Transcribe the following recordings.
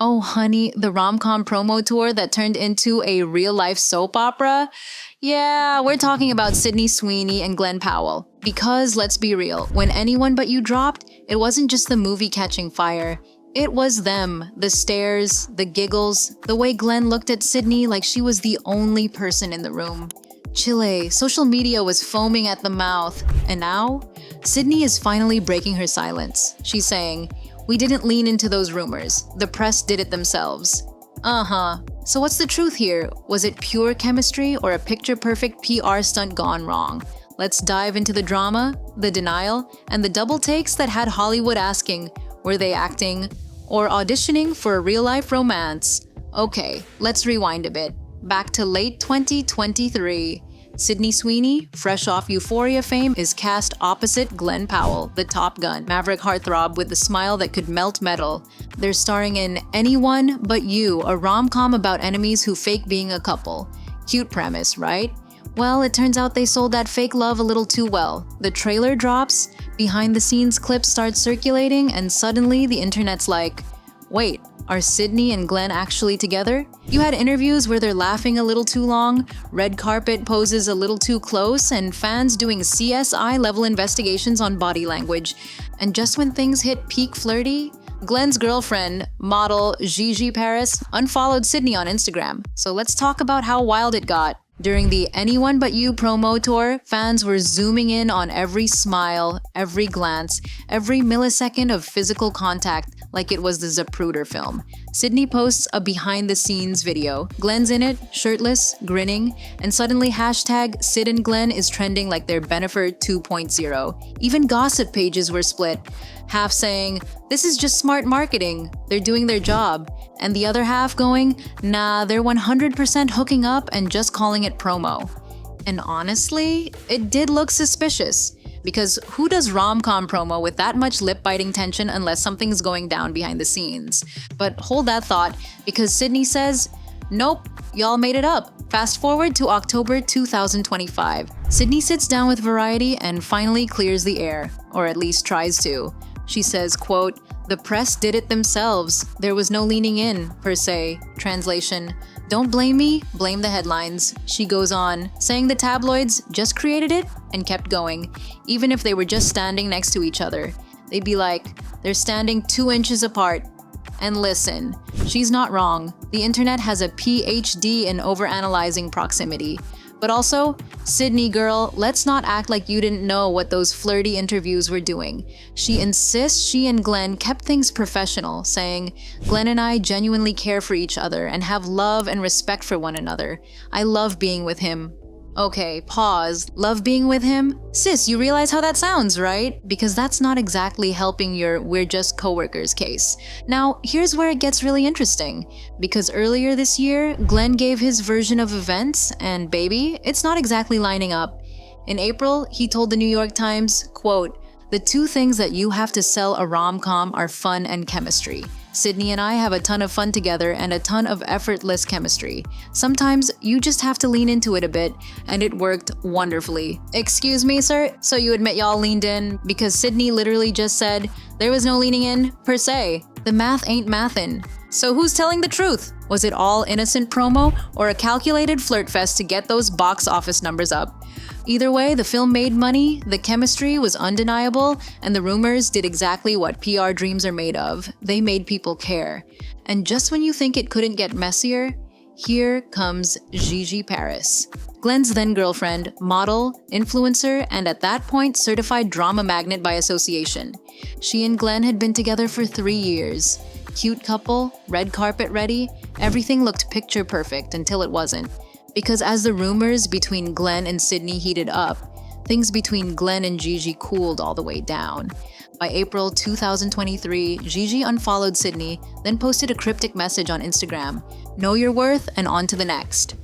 Oh, honey, the rom-com promo tour that turned into a real-life soap opera? Yeah, we're talking about Sydney Sweeney and Glen Powell. Because, let's be real, when Anyone But You dropped, it wasn't just the movie catching fire. It was them, the stares, the giggles, the way Glen looked at Sydney like she was the only person in the room. Chile, social media was foaming at the mouth. And now, Sydney is finally breaking her silence. She's saying, "We didn't lean into those rumors. The press did it themselves." So what's the truth here? Was it pure chemistry or a picture-perfect PR stunt gone wrong? Let's dive into the drama, the denial, and the double takes that had Hollywood asking, were they acting or auditioning for a real-life romance? Okay, let's rewind a bit. Back to late 2023. Sydney Sweeney, fresh off Euphoria fame, is cast opposite Glen Powell, the Top Gun, maverick heartthrob with the smile that could melt metal. They're starring in Anyone But You, a rom-com about enemies who fake being a couple. Cute premise, right? Well, it turns out they sold that fake love a little too well. The trailer drops, behind-the-scenes clips start circulating, and suddenly the internet's like, wait, are Sydney and Glen actually together? You had interviews where they're laughing a little too long, red carpet poses a little too close, and fans doing CSI-level investigations on body language. And just when things hit peak flirty, Glen's girlfriend, model Gigi Paris, unfollowed Sydney on Instagram. So let's talk about how wild it got. During the Anyone But You promo tour, fans were zooming in on every smile, every glance, every millisecond of physical contact like it was the Zapruder film. Sydney posts a behind-the-scenes video. Glen's in it, shirtless, grinning, and suddenly hashtag Sid and Glen is trending like they're Bennifer 2.0. Even gossip pages were split, half saying, this is just smart marketing, they're doing their job, and the other half going, nah, they're 100% hooking up and just calling it promo. And honestly, it did look suspicious. Because who does rom-com promo with that much lip-biting tension unless something's going down behind the scenes? But hold that thought, because Sydney says, nope, y'all made it up. Fast forward to October 2025. Sydney sits down with Variety and finally clears the air, or at least tries to. She says, quote, "The press did it themselves. There was no leaning in, per se." Translation, "Don't blame me, blame the headlines." She goes on, saying the tabloids just created it and kept going, even if they were just standing next to each other. They'd be like, they're standing 2 inches apart. And listen, she's not wrong. The internet has a PhD in overanalyzing proximity. But also, Sydney girl, let's not act like you didn't know what those flirty interviews were doing. She insists she and Glen kept things professional, saying, "Glen and I genuinely care for each other and have love and respect for one another. I love being with him." Okay, pause. Love being with him? Sis, you realize how that sounds, right? Because that's not exactly helping your "we're just coworkers" case. Now, here's where it gets really interesting. Because earlier this year, Glen gave his version of events, and baby, it's not exactly lining up. In April, he told the New York Times, quote, "The 2 things that you have to sell a rom-com are fun and chemistry. Sydney and I have a ton of fun together and a ton of effortless chemistry. Sometimes you just have to lean into it a bit, and it worked wonderfully." Excuse me, sir? So you admit y'all leaned in? Because Sydney literally just said, there was no leaning in, per se. The math ain't mathin'. So who's telling the truth? Was it all innocent promo or a calculated flirt fest to get those box office numbers up? Either way, the film made money, the chemistry was undeniable, and the rumors did exactly what PR dreams are made of. They made people care. And just when you think it couldn't get messier, here comes Gigi Paris. Glen's then-girlfriend, model, influencer, and at that point certified drama magnet by association. She and Glen had been together for 3 years. Cute couple, red carpet ready, everything looked picture perfect until it wasn't. Because as the rumors between Glen and Sydney heated up, things between Glen and Gigi cooled all the way down. By April 2023, Gigi unfollowed Sydney, then posted a cryptic message on Instagram, "Know your worth and on to the next."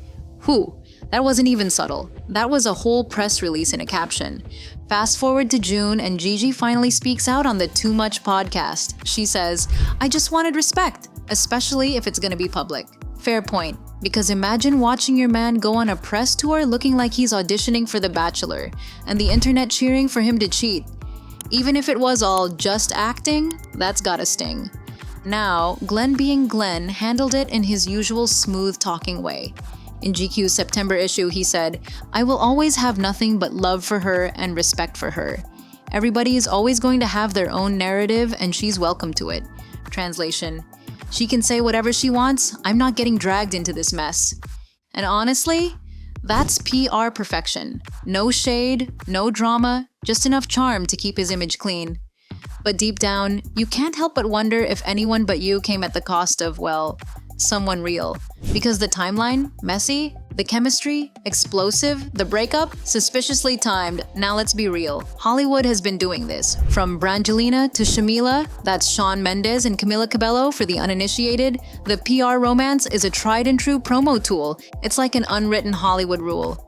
Whew, that wasn't even subtle. That was a whole press release in a caption. Fast forward to June and Gigi finally speaks out on the Too Much podcast. She says, "I just wanted respect, especially if it's gonna be public." Fair point, because imagine watching your man go on a press tour looking like he's auditioning for The Bachelor, and the internet cheering for him to cheat. Even if it was all just acting, that's gotta sting. Now, Glen being Glen handled it in his usual smooth-talking way. In GQ's September issue, he said, "I will always have nothing but love for her and respect for her. Everybody is always going to have their own narrative and she's welcome to it." Translation: "She can say whatever she wants, I'm not getting dragged into this mess." And honestly, that's PR perfection. No shade, no drama, just enough charm to keep his image clean. But deep down, you can't help but wonder if anyone but you came at the cost of, well, someone real. Because the timeline, messy, the chemistry, explosive, the breakup, suspiciously timed. Now let's be real. Hollywood has been doing this. From Brangelina to Shamila, that's Shawn Mendes and Camila Cabello for the uninitiated, the PR romance is a tried and true promo tool. It's like an unwritten Hollywood rule.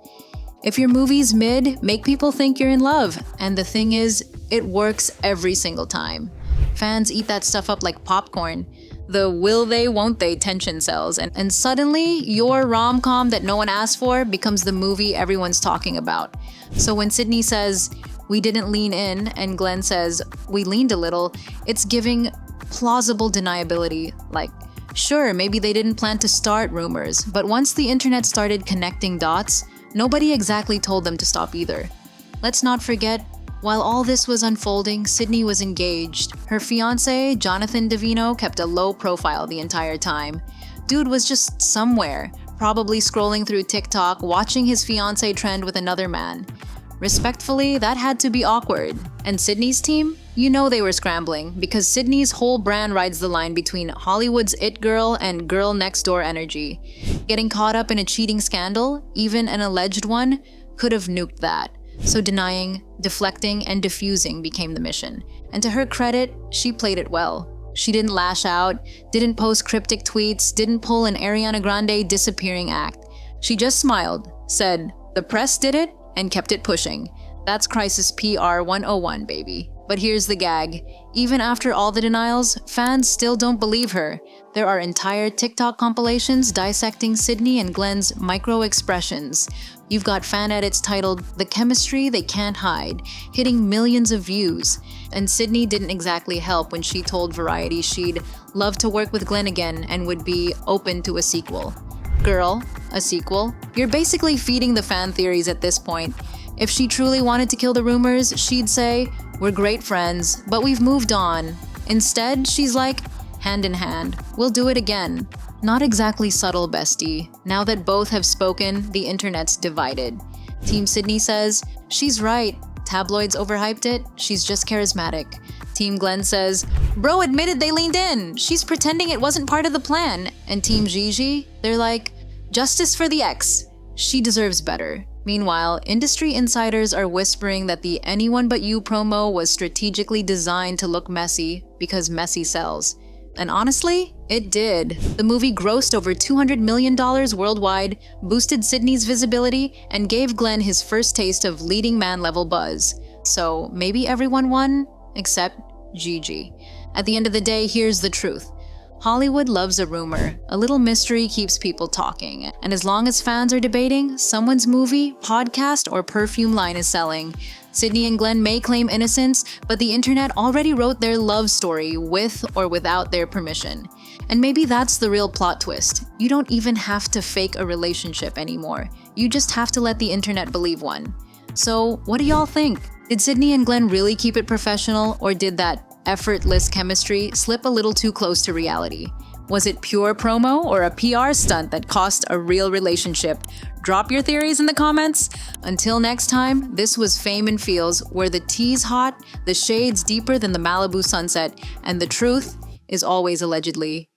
If your movie's mid, make people think you're in love. And the thing is, it works every single time. Fans eat that stuff up like popcorn. The will they, won't they tension sells, and suddenly your rom-com that no one asked for becomes the movie everyone's talking about. So when Sydney says, "We didn't lean in," and Glen says, "We leaned a little," it's giving plausible deniability. Like, sure, maybe they didn't plan to start rumors, but once the internet started connecting dots, nobody exactly told them to stop either. Let's not forget, while all this was unfolding, Sydney was engaged. Her fiancé, Jonathan Davino, kept a low profile the entire time. Dude was just somewhere, probably scrolling through TikTok, watching his fiancé trend with another man. Respectfully, that had to be awkward. And Sydney's team? You know they were scrambling, because Sydney's whole brand rides the line between Hollywood's it girl and girl next door energy. Getting caught up in a cheating scandal, even an alleged one, could have nuked that. So denying, deflecting, and diffusing became the mission. And to her credit, she played it well. She didn't lash out, didn't post cryptic tweets, didn't pull an Ariana Grande disappearing act. She just smiled, said, "The press did it," and kept it pushing. That's crisis PR 101, baby. But here's the gag. Even after all the denials, fans still don't believe her. There are entire TikTok compilations dissecting Sydney and Glen's micro-expressions. You've got fan edits titled "The Chemistry They Can't Hide," hitting millions of views. And Sydney didn't exactly help when she told Variety she'd love to work with Glen again and would be open to a sequel. Girl, a sequel? You're basically feeding the fan theories at this point. If she truly wanted to kill the rumors, she'd say, "We're great friends, but we've moved on." Instead, she's like, "Hand in hand, we'll do it again." Not exactly subtle, bestie. Now that both have spoken, the internet's divided. Team Sydney says, "She's right. Tabloids overhyped it. She's just charismatic." Team Glen says, "Bro admitted they leaned in. She's pretending it wasn't part of the plan." And Team Gigi, they're like, "Justice for the ex. She deserves better." Meanwhile, industry insiders are whispering that the "Anyone But You" promo was strategically designed to look messy because messy sells. And honestly, it did. The movie grossed over $200 million worldwide, boosted Sydney's visibility, and gave Glen his first taste of leading man-level buzz. So maybe everyone won, except Gigi. At the end of the day, here's the truth. Hollywood loves a rumor. A little mystery keeps people talking. And as long as fans are debating, someone's movie, podcast, or perfume line is selling. Sydney and Glen may claim innocence, but the internet already wrote their love story with or without their permission. And maybe that's the real plot twist. You don't even have to fake a relationship anymore. You just have to let the internet believe one. So, what do y'all think? Did Sydney and Glen really keep it professional, or did that effortless chemistry slip a little too close to reality? Was it pure promo or a PR stunt that cost a real relationship? Drop your theories in the comments. Until next time, this was Fame and Feels, where the tea's hot, the shade's deeper than the Malibu sunset, and the truth is always allegedly